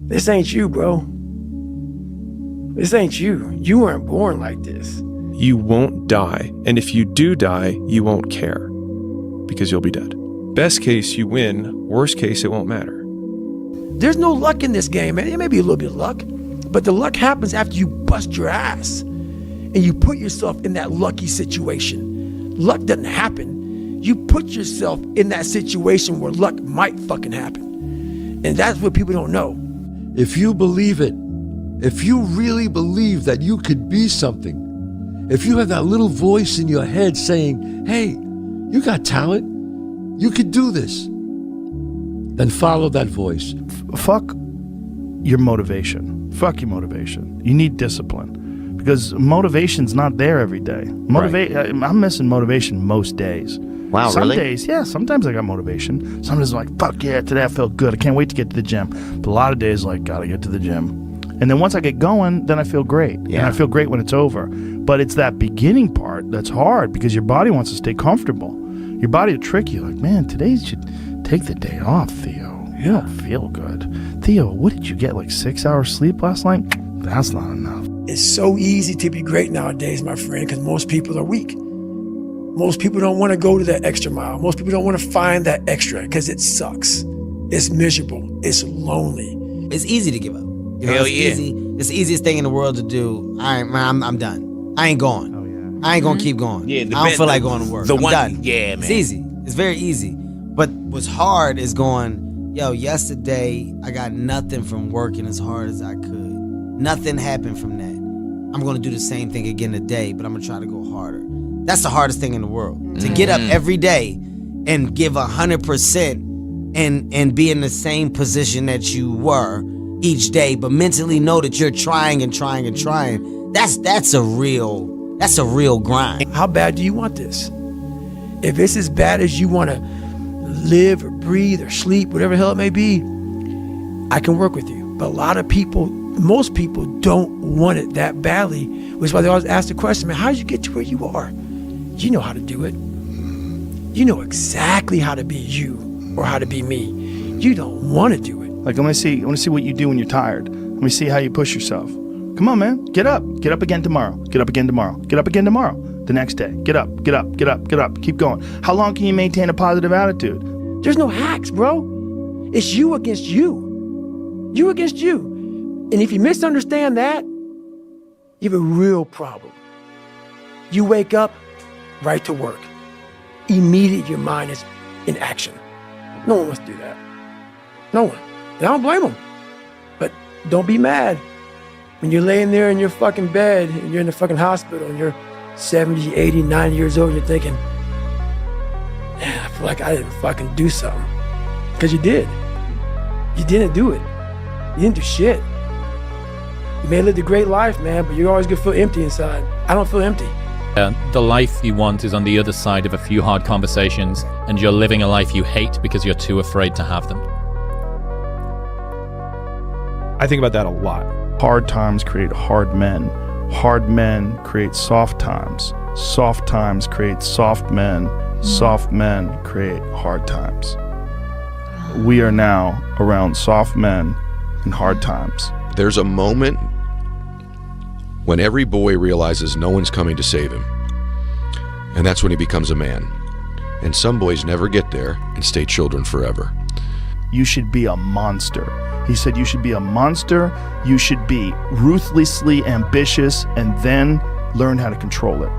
This ain't you, bro. This ain't you. You weren't born like this. You won't die, and if you do die, you won't care, because you'll be dead. Best case, you win. Worst case, it won't matter. There's no luck in this game, man. It may be a little bit of luck, but the luck happens after you bust your ass and you put yourself in that lucky situation. Luck doesn't happen. You put yourself in that situation where luck might fucking happen. And that's what people don't know. If you believe it, if you really believe that you could be something, if you have that little voice in your head saying, hey, you got talent, you could do this, then follow that voice. Fuck your motivation. Fuck your motivation. You need discipline, because motivation's not there every day. I'm missing motivation most days. Wow, Some really? days, yeah, sometimes I got motivation. Sometimes I'm like, fuck yeah, today I felt good. I can't wait to get to the gym. But a lot of days, like, gotta get to the gym. And then once I get going, then I feel great. Yeah. And I feel great when it's over. But it's that beginning part that's hard, because your body wants to stay comfortable. Your body will trick you, like, man, today you should take the day off, Theo. You don't feel good. Theo, what did you get, like 6 hours sleep last night? That's not enough. It's so easy to be great nowadays, my friend, because most people are weak. Most people don't want to go to that extra mile. Most people don't want to find that extra because it sucks. It's miserable. It's lonely. It's easy to give up. Hell yeah. It's the easiest thing in the world to do. I'm done. I ain't going. Oh, yeah. I ain't gonna keep going. Yeah, I don't feel like going to work. I'm done. Yeah, man. It's easy. It's very easy. But what's hard is going, yo, yesterday I got nothing from working as hard as I could. Nothing happened from that. I'm gonna do the same thing again today, but I'm gonna try to go harder. That's the hardest thing in the world. To get up every day and give 100% and be in the same position that you were each day, but mentally know that you're trying and trying and trying. That's a real grind. How bad do you want this? If it's as bad as you want to live or breathe or sleep, whatever the hell it may be, I can work with you. But a lot of people, most people don't want it that badly, which is why they always ask the question, man, how did you get to where you are? You know how to do it. You know exactly how to be you or how to be me. You don't want to do it. Like, I want to see what you do when you're tired. Let me see how you push yourself. Come on, man. Get up. Get up again tomorrow. Get up again tomorrow. Get up again tomorrow. The next day. Get up. Get up. Get up. Get up. Keep going. How long can you maintain a positive attitude? There's no hacks, bro. It's you against you. You against you. And if you misunderstand that, you have a real problem. You wake up, right to work. Immediately your mind is in action. No one wants to do that. No one. And I don't blame them. But don't be mad when you're laying there in your fucking bed and you're in the fucking hospital and you're 70, 80, 90 years old and you're thinking, man, I feel like I didn't fucking do something. Because you did. You didn't do it. You didn't do shit. You may have lived a great life, man, but you're always gonna feel empty inside. I don't feel empty. The life you want is on the other side of a few hard conversations, and you're living a life you hate because you're too afraid to have them. I think about that a lot. Hard times create hard men. Hard men create soft times. Soft times create soft men. Soft men create hard times. We are now around soft men and hard times. There's a moment when every boy realizes no one's coming to save him. And that's when he becomes a man. And some boys never get there and stay children forever. You should be a monster. He said you should be a monster, you should be ruthlessly ambitious, and then learn how to control it.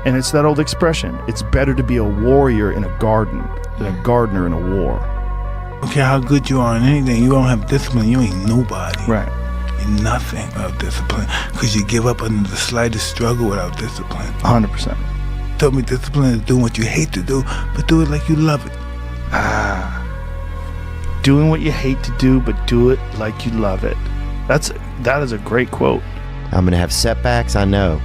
And it's that old expression, it's better to be a warrior in a garden than a gardener in a war. I don't care how good you are in anything, you don't have discipline, you ain't nobody. Right. You're nothing without discipline, because you give up under the slightest struggle without discipline. 100%. Told me discipline is doing what you hate to do, but do it like you love it. Doing what you hate to do, but do it like you love it. That is a great quote. I'm going to have setbacks, I know.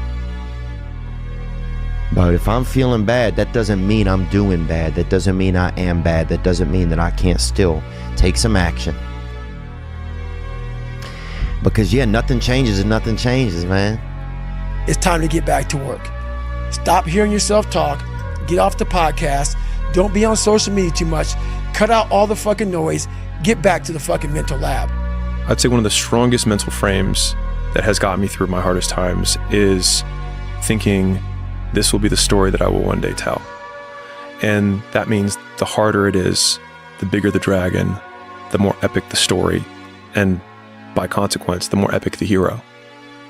But if I'm feeling bad, that doesn't mean I'm doing bad. That doesn't mean I am bad. That doesn't mean that I can't still take some action. Because, yeah, nothing changes and nothing changes, man. It's time to get back to work. Stop hearing yourself talk. Get off the podcast. Don't be on social media too much. Cut out all the fucking noise. Get back to the fucking mental lab. I'd say one of the strongest mental frames that has gotten me through my hardest times is thinking this will be the story that I will one day tell. And that means the harder it is, the bigger the dragon, the more epic the story, and by consequence, the more epic the hero.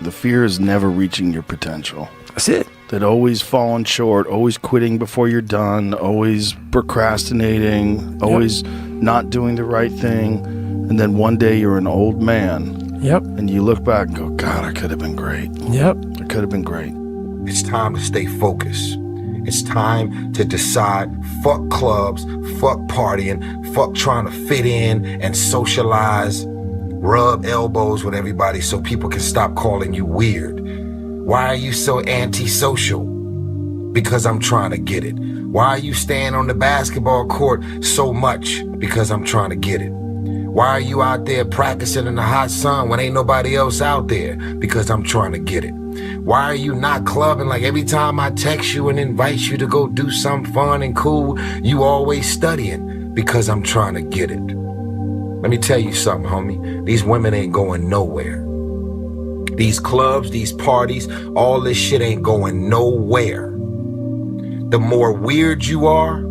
The fear is never reaching your potential. That's it. That always falling short, always quitting before you're done, always procrastinating, always not doing the right thing. And then one day you're an old man. Yep. And you look back and go, God, I could have been great. Yep. I could have been great. It's time to stay focused. It's time to decide, fuck clubs, fuck partying, fuck trying to fit in and socialize, rub elbows with everybody so people can stop calling you weird. Why are you so antisocial? Because I'm trying to get it. Why are you staying on the basketball court so much? Because I'm trying to get it. Why are you out there practicing in the hot sun when ain't nobody else out there? Because I'm trying to get it. Why are you not clubbing? Like every time I text you and invite you to go do something fun and cool, you always studying. Because I'm trying to get it. Let me tell you something, homie. These women ain't going nowhere. These clubs, these parties, all this shit ain't going nowhere. The more weird you are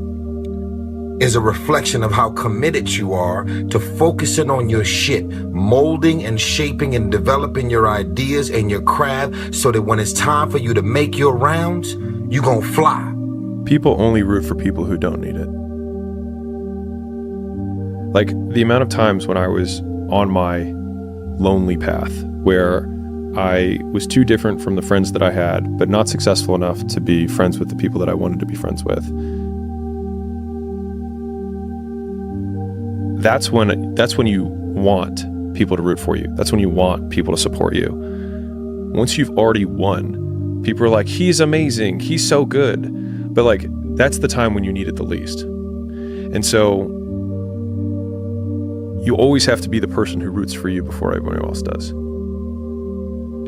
is a reflection of how committed you are to focusing on your shit, molding and shaping and developing your ideas and your craft so that when it's time for you to make your rounds, you gon' fly. People only root for people who don't need it. Like the amount of times when I was on my lonely path where I was too different from the friends that I had, but not successful enough to be friends with the people that I wanted to be friends with. That's when you want people to root for you. That's when you want people to support you. Once you've already won, people are like, he's amazing, he's so good. But like, that's the time when you need it the least. And so you always have to be the person who roots for you before everyone else does.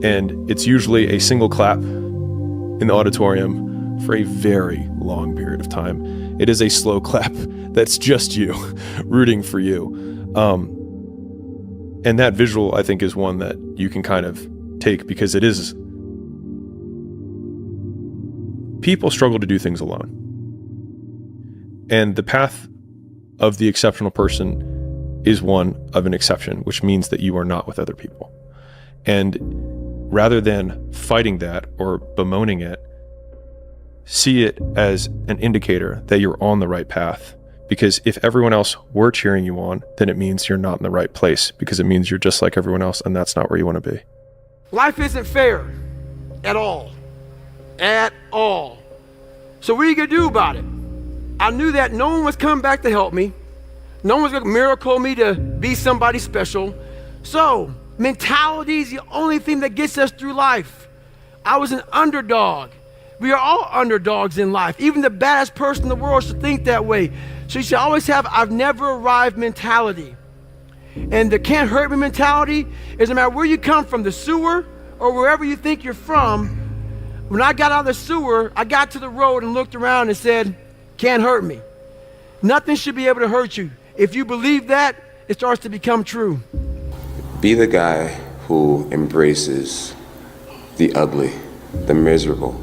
And it's usually a single clap in the auditorium for a very long period of time. It is a slow clap that's just you rooting for you. And that visual, I think, is one that you can kind of take because it is... People struggle to do things alone. And the path of the exceptional person is one of an exception, which means that you are not with other people. And rather than fighting that or bemoaning it, see it as an indicator that you're on the right path. Because if everyone else were cheering you on, then it means you're not in the right place, because it means you're just like everyone else, and that's not where you want to be. Life isn't fair at all. At all. So what are you going to do about it? I knew that no one was coming back to help me. No one was going to miracle me to be somebody special. So mentality is the only thing that gets us through life. I was an underdog. We are all underdogs in life. Even the baddest person in the world should think that way. So you should always have I've never arrived mentality. And the can't hurt me mentality is no matter where you come from, the sewer or wherever you think you're from. When I got out of the sewer, I got to the road and looked around and said, can't hurt me. Nothing should be able to hurt you. If you believe that, it starts to become true. Be the guy who embraces the ugly, the miserable.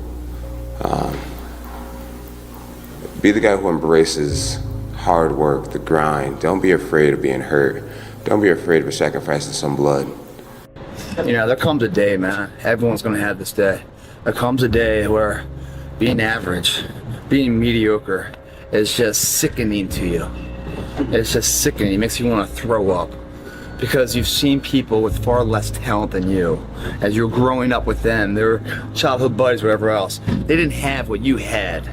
Be the guy who embraces hard work, the grind. Don't be afraid of being hurt. Don't be afraid of sacrificing some blood. You know, there comes a day, man. Everyone's gonna have this day. There comes a day where being average, being mediocre is just sickening to you. It's just sickening. It makes you want to throw up. Because you've seen people with far less talent than you. As you're growing up with them, their childhood buddies, whatever else, they didn't have what you had.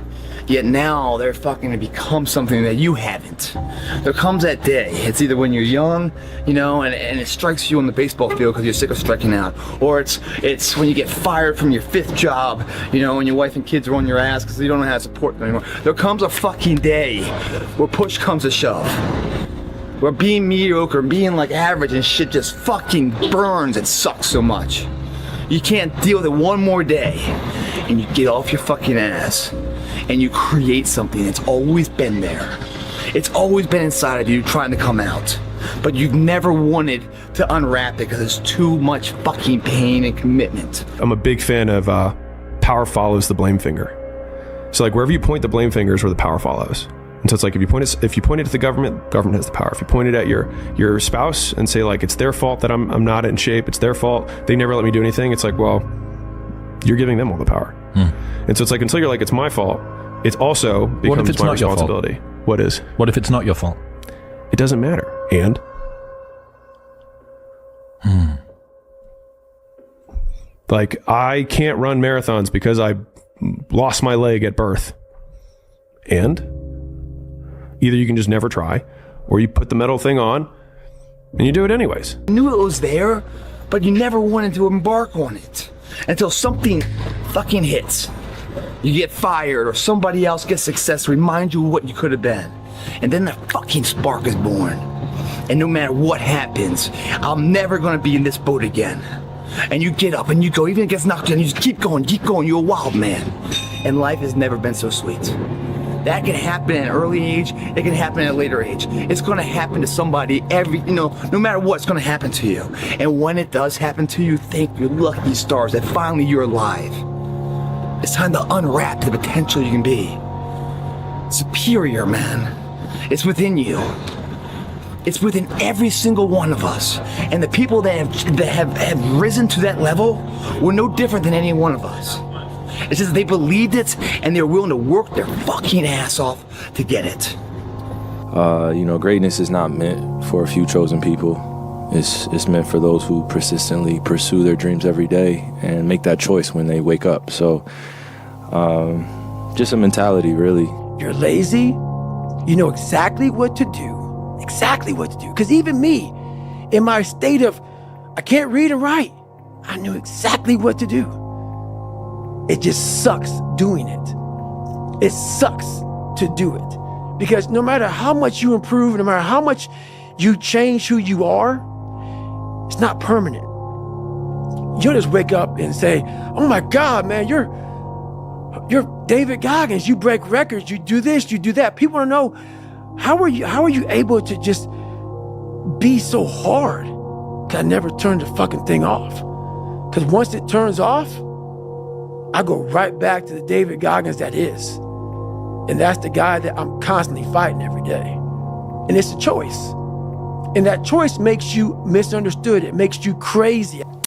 Yet now they're fucking to become something that you haven't. There comes that day. It's either when you're young, you know, and it strikes you on the baseball field because you're sick of striking out. Or it's when you get fired from your 5th job, you know, and your wife and kids are on your ass because you don't know how to support them anymore. There comes a fucking day where push comes to shove. Where being mediocre, being like average and shit just fucking burns and sucks so much. You can't deal with it one more day. And you get off your fucking ass. And you create something that's always been there. It's always been inside of you trying to come out. but you've never wanted to unwrap it because it's too much fucking pain and commitment. I'm a big fan of power follows the blame finger. So like wherever you point the blame finger is where the power follows. And so it's like if you point it at the government has the power. If you point it at your spouse and say like it's their fault that I'm not in shape, it's their fault, they never let me do anything, it's like, well, you're giving them all the power. And so it's like until you're like it's my fault, it also becomes my responsibility. What is? What if it's not your fault? It doesn't matter. And like I can't run marathons because I lost my leg at birth. And either you can just never try, or you put the metal thing on and you do it anyways. You knew it was there, but you never wanted to embark on it until something fucking hits. You get fired or somebody else gets success, remind you of what you could have been. And then the fucking spark is born. And no matter what happens, I'm never gonna be in this boat again. And you get up and you go, even if it gets knocked down, you just keep going, you're a wild man. And life has never been so sweet. That can happen at an early age, it can happen at a later age. It's gonna happen to somebody no matter what, it's gonna happen to you. And when it does happen to you, thank your lucky stars that finally you're alive. It's time to unwrap the potential you can be. Superior, man. It's within you. It's within every single one of us. And the people that have risen to that level were no different than any one of us. It's just that they believed it and they're willing to work their fucking ass off to get it. Greatness is not meant for a few chosen people. It's meant for those who persistently pursue their dreams every day and make that choice when they wake up. So, just a mentality, really. You're lazy, you know exactly what to do. Exactly what to do. Because even me, in my state of, I can't read and write, I knew exactly what to do. It just sucks doing it. It sucks to do it. Because no matter how much you improve, no matter how much you change who you are, it's not permanent. You'll just wake up and say, oh my God, man, you're David Goggins. You break records, you do this, you do that. People want to know, how are you able to just be so hard? 'Cause I never turned the fucking thing off. Because once it turns off, I go right back to the David Goggins that is. And that's the guy that I'm constantly fighting every day. And it's a choice. And that choice makes you misunderstood. It makes you crazy.